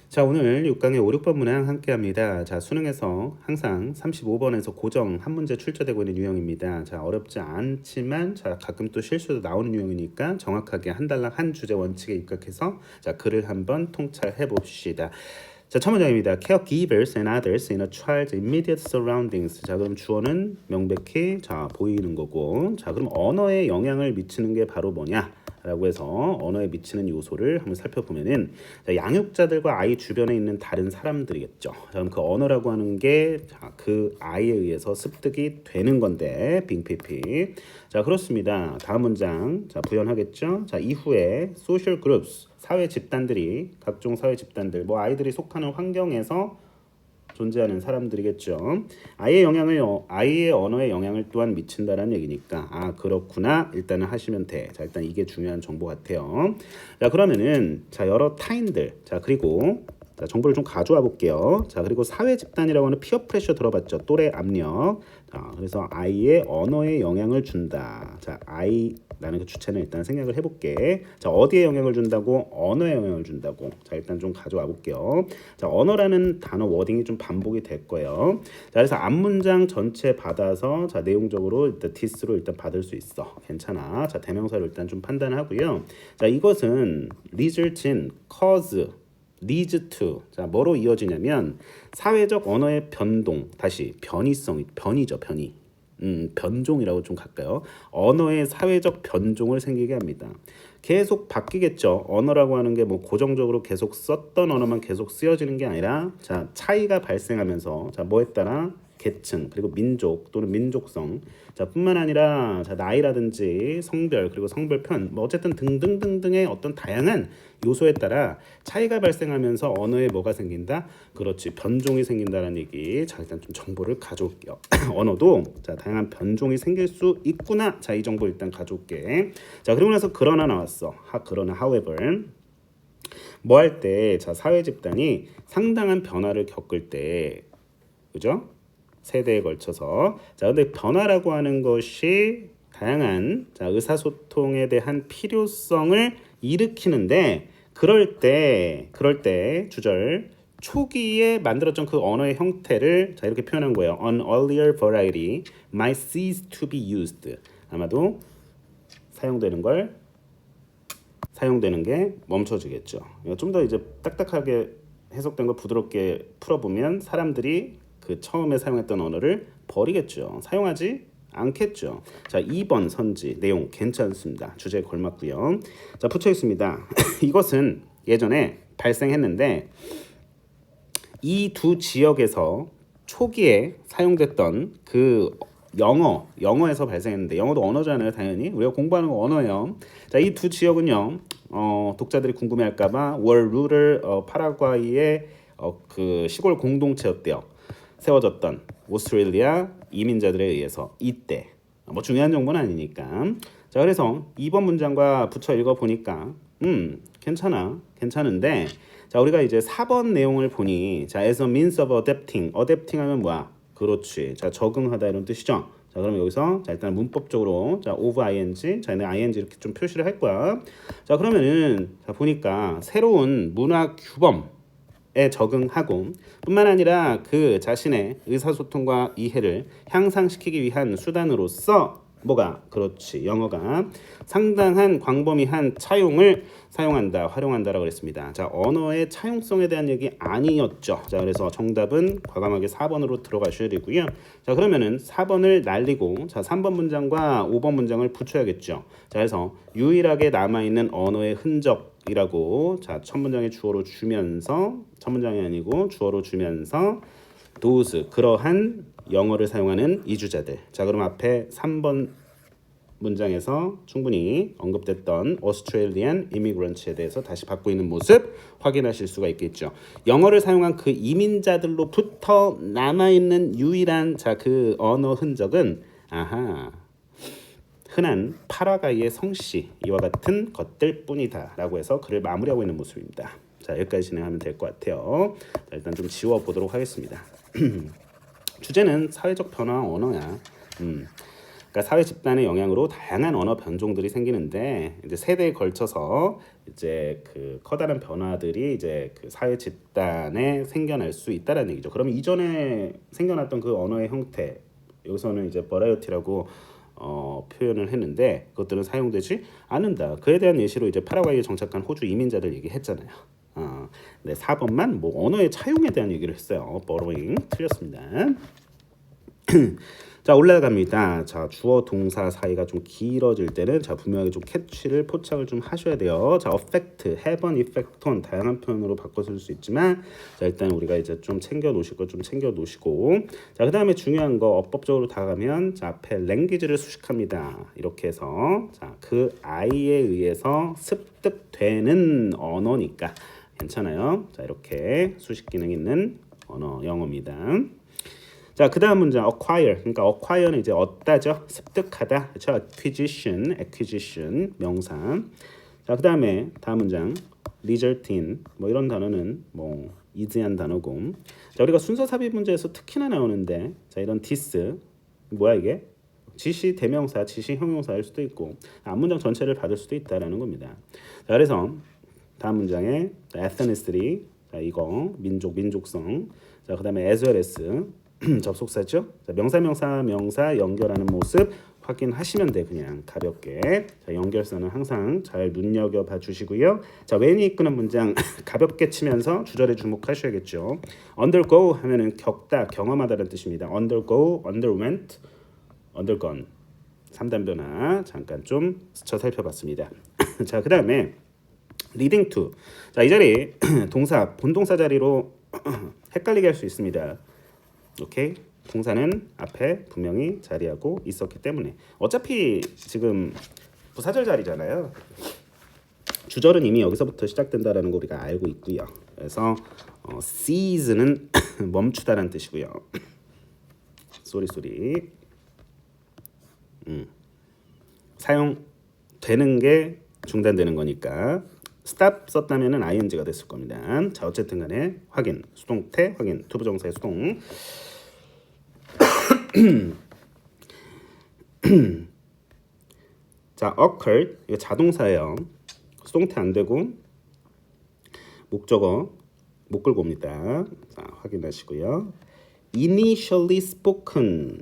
자, 오늘 6강의 5, 6번 문항 함께 합니다. 자, 수능에서 항상 35번에서 고정 한 문제 출제되고 있는 유형입니다. 자, 어렵지 않지만 자, 가끔 또 실수도 나오는 유형이니까 정확하게 한 단락 한 주제 원칙에 입각해서 자, 글을 한번 통찰해 봅시다. 자, 첫 문장입니다. Caregivers and others in a child's immediate surroundings. 자, 그럼 주어는 명백히 자, 보이는 거고. 자, 그럼 언어에 영향을 미치는 게 바로 뭐냐? 라고 해서 언어에 미치는 요소를 한번 살펴보면은 자, 양육자들과 아이 주변에 있는 다른 사람들이겠죠. 자, 그럼 그 언어라고 하는 게 그 아이에 의해서 습득이 되는 건데 빙피피. 자, 그렇습니다. 다음 문장 자, 부연하겠죠. 자, 이후에 social groups 사회 집단들이 각종 사회 집단들 뭐 아이들이 속하는 환경에서 존재하는 사람들이겠죠. 아이의 언어에 영향을 또한 미친다라는 얘기니까 아 그렇구나 일단은 하시면 돼. 자 일단 이게 중요한 정보 같아요. 자 그러면은 자 여러 타인들 자 그리고 자 정보를 좀 가져와 볼게요. 자 그리고 사회 집단이라고 하는 피어 프레셔 들어봤죠. 또래 압력. 자 그래서 아이의 언어에 영향을 준다. 자 아이라는 그 주체는 일단 생각을 해볼게. 자 어디에 영향을 준다고? 언어에 영향을 준다고. 자 일단 좀 가져와 볼게요. 자 언어라는 단어 워딩이 좀 반복이 될 거예요. 자 그래서 앞문장 전체 받아서 자 내용적으로 일단 this로 일단 받을 수 있어. 괜찮아. 자 대명사로 일단 좀 판단하고요. 자 이것은 result in, cause leads to 자 뭐로 이어지냐면 사회적 언어의 변동 다시 변이성 변이죠 변이 변종이라고 좀 갈까요? 언어의 사회적 변종을 생기게 합니다. 계속 바뀌겠죠. 언어라고 하는 게 뭐 고정적으로 계속 썼던 언어만 계속 쓰여지는 게 아니라 자 차이가 발생하면서 자 뭐에 따라 계층 그리고 민족 또는 민족성 자 뿐만 아니라 자 나이라든지 성별 그리고 성별편 뭐 어쨌든 등등등등의 어떤 다양한 요소에 따라 차이가 발생하면서 언어에 뭐가 생긴다? 그렇지 변종이 생긴다는 얘기. 자 일단 좀 정보를 가져올게요. 언어도 자 다양한 변종이 생길 수 있구나. 자 이 정보 일단 가져올게. 자 그리고 나서 그러나 나왔어. 그러나 however 뭐 할 때 자 사회 집단이 상당한 변화를 겪을 때 그죠? 세대에 걸쳐서 자 근데 변화라고 하는 것이 다양한 자 의사소통에 대한 필요성을 일으키는데 그럴 때 주절 초기에 만들었던 그 언어의 형태를 자 이렇게 표현한 거예요. An earlier variety might cease to be used. 아마도 사용되는 게 멈춰지겠죠. 좀 더 이제 딱딱하게 해석된 걸 부드럽게 풀어보면 사람들이 그 처음에 사용했던 언어를 버리겠죠. 사용하지 않겠죠. 자, 2번 선지 내용 괜찮습니다. 주제에 걸맞고요. 자, 붙여 있습니다. 이것은 예전에 발생했는데 이 두 지역에서 초기에 사용됐던 그 영어에서 발생했는데 영어도 언어잖아요, 당연히. 우리가 공부하는 거 언어예요. 자, 이 두 지역은요. 독자들이 궁금해할까봐 월 루럴 파라과이의 그 시골 공동체였대요. 세워졌던 오스트레일리아 이민자들에 의해서 이때 뭐 중요한 정보는 아니니까 자 그래서 2번 문장과 붙여 읽어보니까 괜찮은데 자 우리가 이제 4번 내용을 보니 자 as a means of adapting 하면 뭐야 그렇지 자 적응하다 이런 뜻이죠. 자 그럼 여기서 자 일단 문법적으로 자 of ing 자 얘는 ing 이렇게 좀 표시를 할 거야. 자 그러면은 자 보니까 새로운 문화 규범 에 적응하고 뿐만 아니라 그 자신의 의사소통과 이해를 향상시키기 위한 수단으로서 뭐가 그렇지 영어가 상당한 광범위한 차용을 활용한다라고 그랬습니다. 자 언어의 차용성에 대한 얘기 아니었죠. 자 그래서 정답은 과감하게 4번으로 들어가셔야 되고요. 자 그러면은 4번을 날리고 자 3번 문장과 5번 문장을 붙여야겠죠. 자 그래서 유일하게 남아있는 언어의 흔적이라고 자 첫 문장에 주어로 주면서 첫 문장이 아니고 주어로 주면서 those 그러한 영어를 사용하는 이주자들. 자 그럼 앞에 3번 문장에서 충분히 언급됐던 오스트레일리안 이미그런츠에 대해서 다시 받고 있는 모습 확인하실 수가 있겠죠. 영어를 사용한 그 이민자들로부터 남아있는 유일한 자 그 언어 흔적은 흔한 파라과이의 성씨 이와 같은 것들 뿐이다 라고 해서 글을 마무리하고 있는 모습입니다. 자 여기까지 진행하면 될 것 같아요. 자, 일단 좀 지워보도록 하겠습니다. 주제는 사회적 변화 언어야. 그러니까 사회 집단의 영향으로 다양한 언어 변종들이 생기는데 이제 세대에 걸쳐서 이제 그 커다란 변화들이 이제 그 사회 집단에 생겨날 수 있다라는 얘기죠. 그러면 이전에 생겨났던 그 언어의 형태 여기서는 이제 버라이어티라고 표현을 했는데 그것들은 사용되지 않는다. 그에 대한 예시로 이제 파라과이에 정착한 호주 이민자들 얘기했잖아요. 네, 4번만 뭐 언어의 차용에 대한 얘기를 했어요. borrowing 틀렸습니다. 자 올라갑니다. 자 주어 동사 사이가 좀 길어질 때는 자 분명하게 좀 캐치를 포착을 좀 하셔야 돼요. 자 affect, have an effect on 다양한 표현으로 바꿔 쓸 수 있지만 자 일단 우리가 이제 좀 챙겨 놓으실 거 좀 챙겨 놓으시고 자 그다음에 중요한 거 어법적으로 다가가면 자 앞에 language를 수식합니다. 이렇게 해서 자 그 아이에 의해서 습득되는 언어니까 괜찮아요. 자 이렇게 수식 기능 있는 언어 영어입니다. 자, 그다음 문장 acquire. 그러니까 acquire는 이제 얻다죠. 습득하다. 그렇죠? acquisition 명사. 자, 그다음에 다음 문장 result in. 뭐 이런 단어는 뭐 easy한 단어고. 자, 우리가 순서 삽입 문제에서 특히나 나오는데 자, 이런 this 뭐야 이게? 지시 대명사, 지시 형용사일 수도 있고 앞문장 전체를 받을 수도 있다라는 겁니다. 자, 그래서 다음 문장에 ethnicity. 자, 이거 민족성. 자, 그다음에 as well as 접속사죠. 자, 명사 연결하는 모습 확인하시면 돼. 그냥 가볍게. 자, 연결사는 항상 잘 눈여겨봐 주시고요. 자, when이 이끄는 문장 가볍게 치면서 주절에 주목하셔야겠죠. undergo 하면은 겪다, 경험하다라는 뜻입니다. undergo, underwent, undergone. 3단 변화 잠깐 좀 스쳐 살펴봤습니다. 자, 그다음에 leading to. 자, 이 자리 동사 본동사 자리로 헷갈리게 할 수 있습니다. 오케이. 동사는 앞에 분명히 자리하고 있었기 때문에 어차피 지금 부사절 자리잖아요. 주절은 이미 여기서부터 시작된다라는 거 우리가 알고 있고요. 그래서 cease는 멈추다라는 뜻이고요. 쏘리. 사용되는 게 중단되는 거니까 stop 썼다면은 ing가 됐을 겁니다. 자, 어쨌든 간에 확인, 수동태 확인, 투부정사의 수동. 자, occurred 이거 자동사예요. 수동태 안 되고 목적어 못 끌고 옵니다. 자, 확인하시고요. initially spoken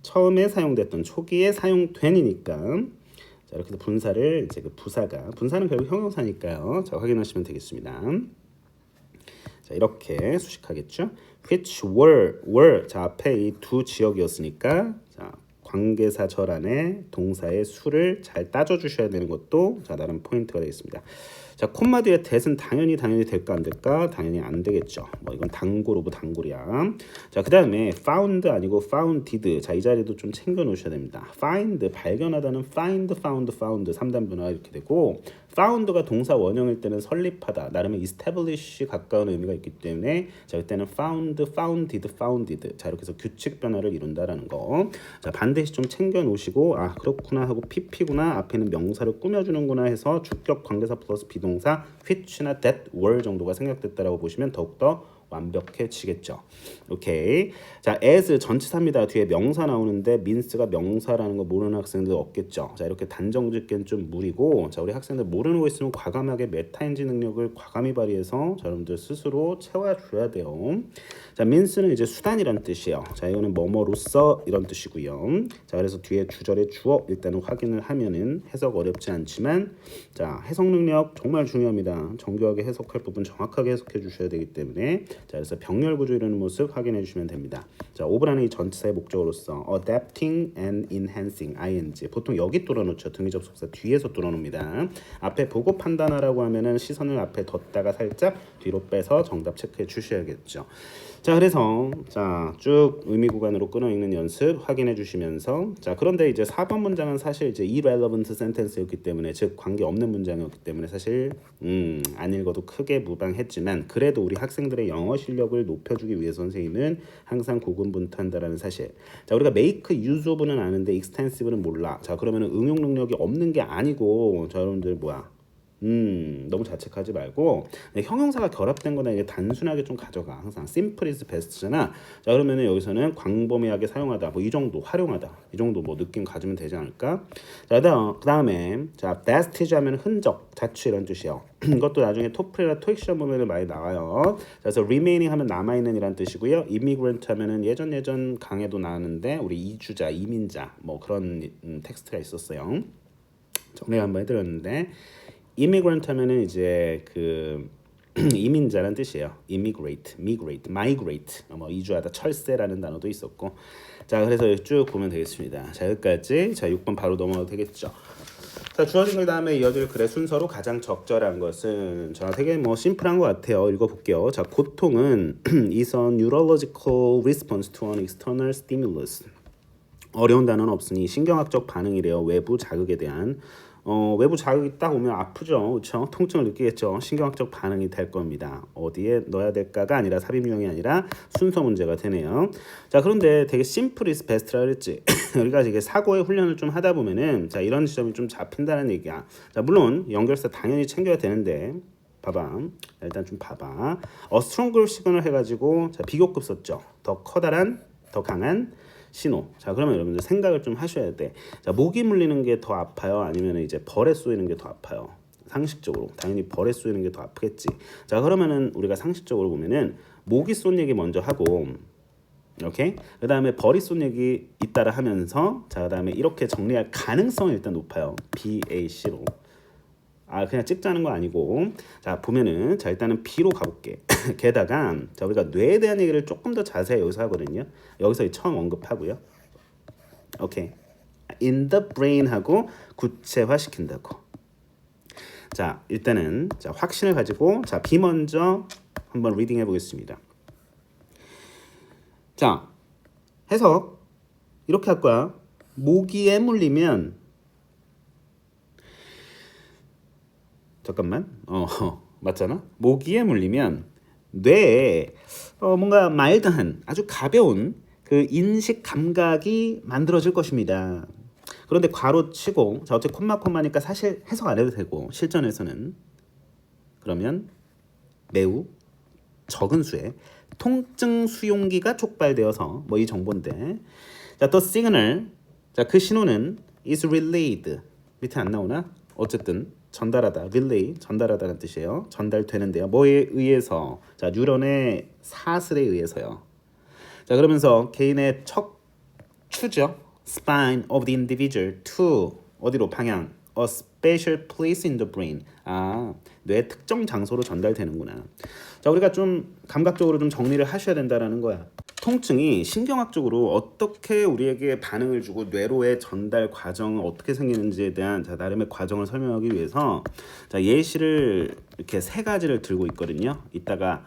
처음에 사용됐던 초기에 사용된이니까 자, 이렇게 해서 분사를 이제 그 분사는 결국 형용사니까요. 자, 확인하시면 되겠습니다. 자, 이렇게 수식하겠죠. which were 자 앞에 이 두 지역이었으니까 자 관계사절 안에 동사의 수를 잘 따져 주셔야 되는 것도 자 나름 포인트가 되겠습니다. 자, 콤마 뒤에 that은 당연히 될까 안 될까? 당연히 안 되겠죠. 뭐 이건 단골 오브 단골이야. 자, 그다음에 found 아니고 founded. 자, 이 자리도 좀 챙겨 놓으셔야 됩니다. find 발견하다는 found 3단 변화 이렇게 되고 found가 동사 원형일 때는 설립하다. 나름의 establish 가까운 의미가 있기 때문에 자, 그때는 founded. 자, 이렇게 해서 규칙 변화를 이룬다라는 거. 자, 반드시 좀 챙겨 놓으시고 아, 그렇구나 하고 pp구나 앞에는 명사를 꾸며 주는구나 해서 주격 관계사 플러스 비동사 which나 that were 정도가 생략됐다라고 보시면 더욱더 완벽해지겠죠. 오케이. 자, as 전치사입니다. 뒤에 명사 나오는데 means가 명사라는 거 모르는 학생들 없겠죠. 자, 이렇게 단정 짓기엔 좀 무리고 자, 우리 학생들 모르는 거 있으면 과감하게 메타인지 능력을 과감히 발휘해서 자, 여러분들 스스로 채워줘야 돼요. 자, means는 이제 수단이란 뜻이에요. 자, 이거는 뭐뭐로써 이런 뜻이고요. 자, 그래서 뒤에 주절의 주어 일단은 확인을 하면은 해석 어렵지 않지만 자, 해석 능력 정말 중요합니다. 정교하게 해석할 부분 정확하게 해석해 주셔야 되기 때문에 자, 그래서 병렬 구조 이루는 모습 확인해 주시면 됩니다. 자, 5번에는 이 전치사의 목적어로서 adapting and enhancing ing 보통 여기 뚫어놓죠. 등위 접속사 뒤에서 뚫어놓습니다. 앞에 보고 판단하라고 하면은 시선을 앞에 뒀다가 살짝 뒤로 빼서 정답 체크해 주셔야겠죠. 자, 그래서 자, 쭉 의미 구간으로 끊어있는 연습 확인해 주시면서 자, 그런데 이제 4번 문장은 사실 이제 irrelevant sentence였기 때문에 즉 관계 없는 문장이었기 때문에 사실 안 읽어도 크게 무방했지만 그래도 우리 학생들의 영어 실력을 높여주기 위해 선생님은 항상 고군분투한다라는 사실. 자, 우리가 make use of는 아는데 extensive는 몰라. 자, 그러면은 응용 능력이 없는 게 아니고 자, 여러분들 뭐야? 너무 자책하지 말고 형용사가 결합된 거나 이게 단순하게 좀 가져가. 항상 simple is best잖아. 자 그러면은 여기서는 광범위하게 사용하다 뭐 이 정도 활용하다 이 정도 뭐 느낌 가지면 되지 않을까. 자 그다음에 자 vestige 하면 흔적 자취 이런 뜻이요. 이것도 나중에 토플이나 토익 시험 보면은 많이 나와요. 그래서 remaining 하면 남아있는 이란 뜻이고요. immigrant 하면은 예전 강의도 나왔는데 우리 이주자 이민자 뭐 그런 텍스트가 있었어요. 정리 한번 해드렸는데 immigrant 하면은 이제 그 이민자란 뜻이에요. migrate, 뭐 이주하다, 철새라는 단어도 있었고. 자, 그래서 쭉 보면 되겠습니다. 자, 여기까지. 자, 6번 바로 넘어가도 되겠죠. 자, 주어진 글 다음에 이어질 글의 순서로 가장 적절한 것은 자, 되게 뭐 심플한 것 같아요. 읽어볼게요. 자, 고통은 is a neurological response to an external stimulus. 어려운 단어는 없으니 신경학적 반응이래요. 외부 자극에 대한 외부 자극이 딱 오면 아프죠. 그렇죠? 통증을 느끼겠죠. 신경학적 반응이 될 겁니다. 어디에 넣어야 될까가 아니라 삽입 유형이 아니라 순서 문제가 되네요. 자, 그런데 되게 simple is best라 그랬지. 우리가 이게 사고의 훈련을 좀 하다 보면은 자, 이런 지점이 좀 잡힌다는 얘기야. 자, 물론 연결사 당연히 챙겨야 되는데 봐봐. 일단 좀 봐봐. stronger 시그널 해가지고 자, 비교급 썼죠. 더 커다란, 더 강한 신호. 자, 그러면 여러분들 생각을 좀 하셔야 돼. 자, 모기 물리는 게 더 아파요? 아니면 이제 벌에 쏘이는 게 더 아파요? 상식적으로 당연히 벌에 쏘이는 게 더 아프겠지. 자, 그러면은 우리가 상식적으로 보면은 모기 쏜 얘기 먼저 하고, 오케이? 그 다음에 벌이 쏜 얘기 잇따라 하면서, 자, 그 다음에 이렇게 정리할 가능성이 일단 높아요. BAC로. 아, 그냥 찍자는 거 아니고. 자, 보면은 자, 일단은 B로 가볼게. 게다가 자, 우리가 뇌에 대한 얘기를 조금 더 자세히 여기서 하거든요. 여기서 처음 언급하고요. 오케이. in the brain 하고 구체화 시킨다고. 자, 일단은 자, 확신을 가지고 자, B 먼저 한번 리딩 해 보겠습니다. 자, 해석 이렇게 할 거야. 모기에 물리면 잠깐만. 맞잖아. 모기에 물리면 뇌에 뭔가 마일드한 아주 가벼운 그 인식 감각이 만들어질 것입니다. 그런데 괄호 치고 자, 어차피 콤마니까 사실 해석 안 해도 되고 실전에서는 그러면 매우 적은 수의 통증 수용기가 촉발되어서 뭐 이 정보인데 자, 또 시그널 자, 그 신호는 is relayed 밑에 안 나오나? 어쨌든 전달하다, relay 전달하다는 뜻이에요. 전달되는데요. 뭐에 의해서? 자, 뉴런의 사슬에 의해서요. 자, 그러면서 개인의 척추죠. spine of the individual to 어디로 방향? a special place in the brain. 아, 뇌 특정 장소로 전달되는구나. 자, 우리가 좀 감각적으로 좀 정리를 하셔야 된다라는 거야. 통증이 신경학적으로 어떻게 우리에게 반응을 주고 뇌로의 전달 과정은 어떻게 생기는지에 대한 자, 나름의 과정을 설명하기 위해서 자, 예시를 이렇게 세 가지를 들고 있거든요. 이따가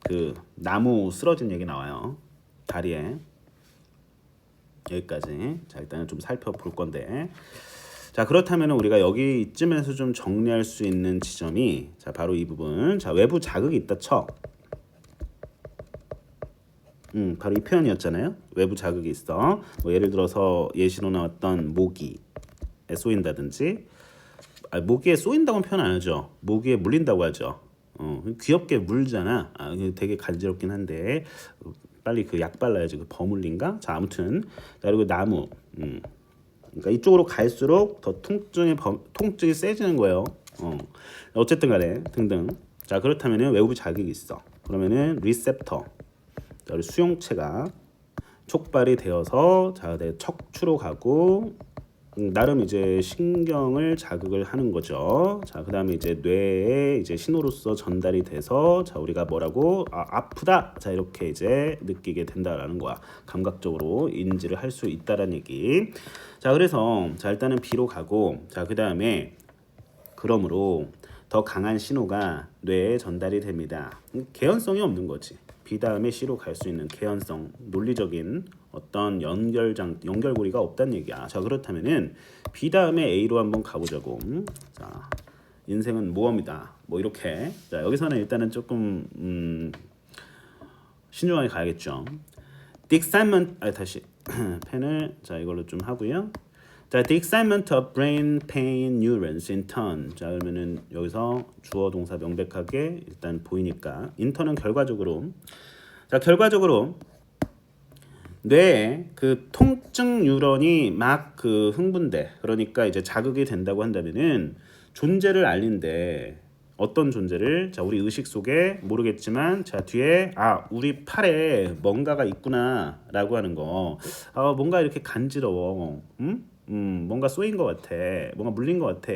그 나무 쓰러진 얘기 나와요. 다리에 여기까지. 자, 일단은 좀 살펴볼 건데. 자, 그렇다면 우리가 여기쯤에서 좀 정리할 수 있는 지점이 자, 바로 이 부분. 자, 외부 자극이 있다 쳐. 바로 이 표현이었잖아요. 외부 자극이 있어. 뭐 예를 들어서 예시로 나왔던 모기에 쏘인다든지, 모기에 쏘인다고는 표현 안 하죠. 모기에 물린다고 하죠. 귀엽게 물잖아. 되게 간지럽긴 한데 빨리 그 약 발라야지. 그 버물린가? 자, 아무튼 자, 그리고 나무. 그러니까 이쪽으로 갈수록 더 통증이 세지는 거예요. 어쨌든 간에 등등. 자, 그렇다면 외부 자극이 있어. 그러면은 리셉터 수용체가 촉발이 되어서 자, 내 척추로 가고 나름 이제 신경을 자극을 하는 거죠. 자, 그다음에 이제 뇌에 이제 신호로서 전달이 돼서 자, 우리가 뭐라고 아프다. 자, 이렇게 이제 느끼게 된다라는 거야. 감각적으로 인지를 할 수 있다라는 얘기. 자, 그래서 자, 일단은 B로 가고 자, 그다음에 그러므로 더 강한 신호가 뇌에 전달이 됩니다. 개연성이 없는 거지. B 다음에 C로 갈 수 있는 개연성, 논리적인 어떤 연결고리가 없다는 얘기야. 자, 그렇다면은 B 다음에 A로 한번 가보자고. 자, 인생은 모험이다. 뭐 이렇게. 자, 여기서는 일단은 조금 신중하게 가야겠죠. 다시 펜을 자, 이걸로 좀 하고요. 자, the excitement of brain pain neurons in turn. 자, 그러면은 여기서 주어 동사 명백하게 일단 보이니까 in turn은 결과적으로. 자, 결과적으로 뇌에 그 통증 뉴런이 막 그 흥분돼. 그러니까 이제 자극이 된다고 한다면은 존재를 알린대. 어떤 존재를? 자, 우리 의식 속에 모르겠지만 자, 뒤에 우리 팔에 뭔가가 있구나라고 하는 거. 뭔가 이렇게 간지러워. 뭔가 쏘인 것 같아. 뭔가 물린 것 같아.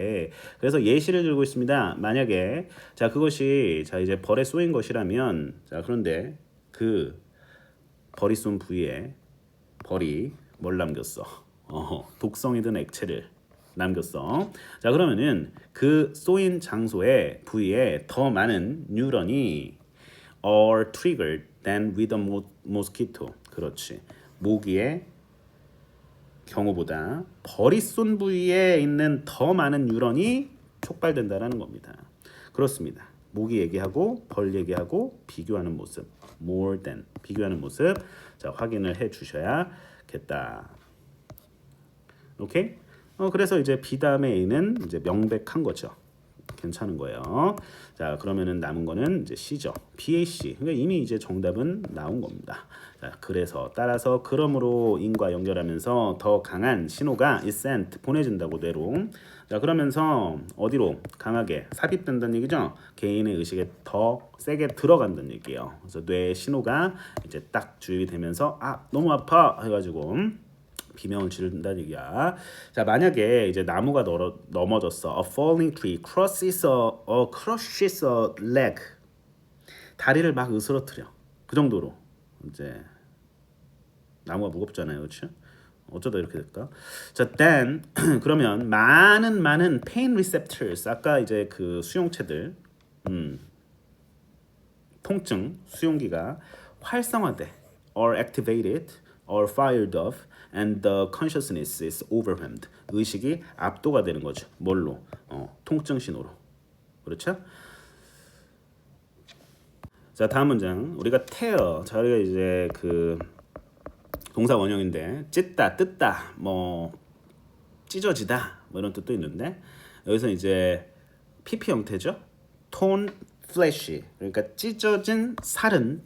그래서 예시를 들고 있습니다. 만약에 자, 그것이 자, 이제 벌에 쏘인 것이라면 자, 그런데 그 벌이 쏜 부위에 벌이 뭘 남겼어? 독성이 든 액체를 남겼어. 자, 그러면은 그 쏘인 장소에 부위에 더 많은 뉴런이 are triggered than with a mosquito. 그렇지. 모기의 경우보다 벌이 쏜 부위에 있는 더 많은 뉴런이 촉발된다라는 겁니다. 그렇습니다. 모기 얘기하고 벌 얘기하고 비교하는 모습, more than 비교하는 모습, 자, 확인을 해 주셔야겠다. 오케이? 그래서 이제 B 다음에 A는 이제 명백한 거죠. 괜찮은 거예요. 자, 그러면은 남은 거는 이제 C죠. BAC. 그러니까 이미 이제 정답은 나온 겁니다. 자, 그래서 따라서 그러므로 인과 연결하면서 더 강한 신호가 is sent 보내진다고 뇌로. 자, 그러면서 어디로 강하게 삽입된다는 얘기죠. 개인의 의식에 더 세게 들어간다는 얘기예요. 그래서 뇌의 신호가 이제 딱 주입이 되면서 너무 아파 해가지고 비명을 지른다는 얘기야. 자, 만약에 이제 나무가 넘어졌어. A falling tree crushes a leg. 다리를 막 으스러뜨려. 그 정도로 이제 나무가 무겁잖아요, 그렇죠? 어쩌다 이렇게 될까? 자, then 그러면 많은 pain receptors 아까 이제 그 수용체들, 통증 수용기가 활성화돼, or activated, or fired off, and the consciousness is overwhelmed. 의식이 압도가 되는 거죠. 뭘로? 통증 신호로. 그렇죠? 자, 다음 문장. 우리가 tear, 저희가 이제 그 동사 원형인데 찢다, 뜯다, 뭐 찢어지다, 뭐 이런 뜻도 있는데 여기서 이제 PP 형태죠. torn flesh, 그러니까 찢어진 살은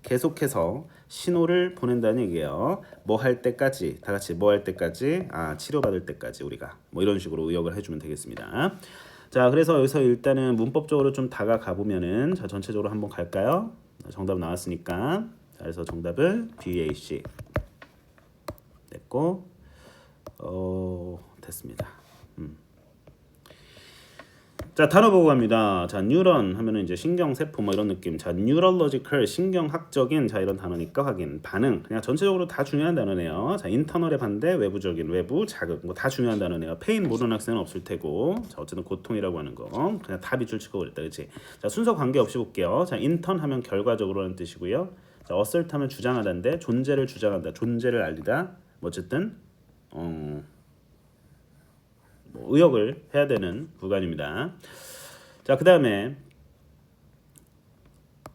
계속해서 신호를 보낸다는 얘기예요. 뭐 할 때까지, 다 같이 뭐 할 때까지, 치료받을 때까지 우리가 뭐 이런 식으로 의역을 해주면 되겠습니다. 자, 그래서 여기서 일단은 문법적으로 좀 다가가 보면은 자, 전체적으로 한번 갈까요? 정답 나왔으니까. 자, 그래서 정답은 BAC 됐고, 됐습니다. 자, 단어 보고 갑니다. 자, 뉴런 하면은 이제 신경세포 뭐 이런 느낌. 자, neurological 신경학적인 자 이런 단어니까 확인. 반응 그냥 전체적으로 다 중요한 단어네요. 자, 인터널의 반대 외부적인 외부 자극 뭐 다 중요한 단어네요. 페인 모르는 학생은 없을 테고. 자, 어쨌든 고통이라고 하는 거 그냥 다 밑줄 치고 그랬다, 그렇지? 자, 순서 관계없이 볼게요. 자, 인턴 하면 결과적으로라는 뜻이고요. 자, 어설트 하면 주장하다인데 존재를 주장한다, 존재를 알리다. 뭐 어쨌든 뭐 의역을 해야 되는 구간입니다. 자, 그 다음에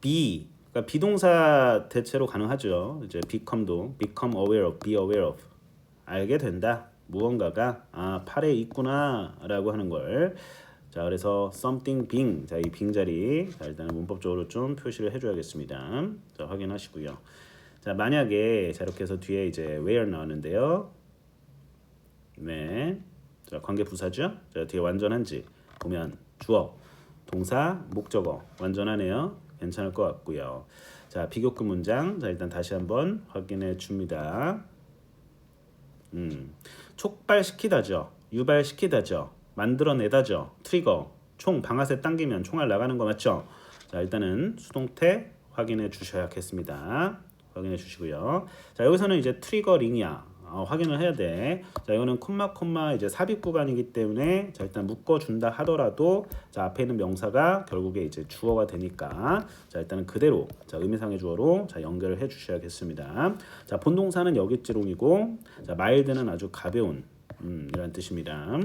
be, 그러니까 비동사 대체로 가능하죠. 이제 become도 become aware of, be aware of, 알게 된다. 무언가가 팔에 있구나라고 하는 걸. 자, 그래서 something being, 자, 이 being 자리, 자, 일단은 문법적으로 좀 표시를 해줘야겠습니다. 자, 확인하시고요. 자, 만약에 자, 이렇게 해서 뒤에 이제 where 나오는데요. 네. 자, 관계 부사죠. 자, 뒤에 완전한지 보면 주어, 동사, 목적어 완전하네요. 괜찮을 것 같고요. 자, 비교급 문장. 자, 일단 다시 한번 확인해 줍니다. 촉발시키다죠. 유발시키다죠. 만들어내다죠. 트리거. 총 방아쇠 당기면 총알 나가는 거 맞죠? 자, 일단은 수동태 확인해 주셔야겠습니다. 확인해 주시고요. 자, 여기서는 이제 트리거링이야. 확인을 해야 돼. 자, 이거는 콤마 이제 삽입 구간이기 때문에 자, 일단 묶어준다 하더라도 자, 앞에 있는 명사가 결국에 이제 주어가 되니까 자, 일단은 그대로 자, 의미상의 주어로 자, 연결을 해 주셔야겠습니다. 자, 본동사는 여기지롱이고 자, 마일드는 아주 가벼운 이런 뜻입니다.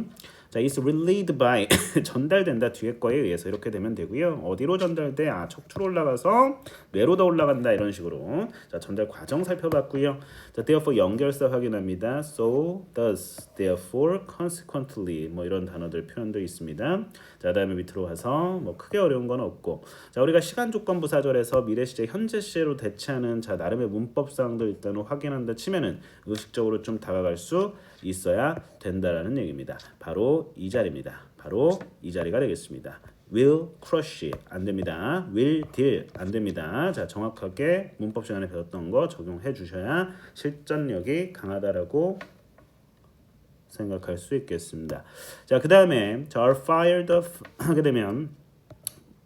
자, is relayed by 전달된다 뒤에 거에 의해서 이렇게 되면 되고요. 어디로 전달돼? 척추로 올라가서 뇌로 더 올라간다 이런 식으로. 자, 전달 과정 살펴봤고요. 자, therefore 연결사 확인합니다. So, thus, therefore, consequently 뭐 이런 단어들 표현도 있습니다. 자, 그다음에 밑으로 가서 뭐 크게 어려운 건 없고. 자, 우리가 시간 조건부 사절에서 미래 시제 현재 시제로 대체하는 자 나름의 문법 사항들 일단은 확인한다 치면은 의식적으로 좀 다가갈 수 있어야 된다라는 얘기입니다. 바로 이 자리입니다. 바로 이 자리가 되겠습니다. will crush 안 됩니다. will deal 안 됩니다. 자, 정확하게 문법 시간에 배웠던 거 적용해 주셔야 실전력이 강하다라고 생각할 수 있겠습니다. 자, 그다음에 are fired up 하게 되면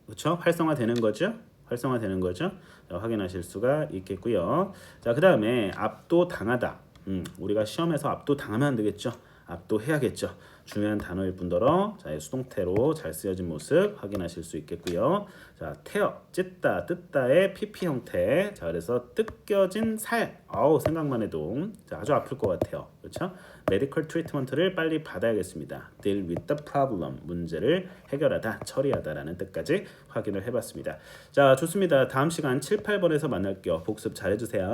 그렇죠? 활성화되는 거죠. 활성화되는 거죠. 자, 확인하실 수가 있겠고요. 자, 그다음에 압도당하다. 우리가 시험에서 압도당하면 안 되겠죠. 압도해야겠죠. 중요한 단어일 뿐더러 자, 수동태로 잘 쓰여진 모습 확인하실 수 있겠고요. 자, tear, 찢다, 뜯다의 PP 형태. 자, 그래서 뜯겨진 살. 아우, 생각만 해도 자, 아주 아플 것 같아요. 그렇죠? 메디컬 트리트먼트를 빨리 받아야겠습니다. deal with the problem. 문제를 해결하다, 처리하다라는 뜻까지 확인을 해봤습니다. 자, 좋습니다. 다음 시간 7, 8번에서 만날게요. 복습 잘해주세요.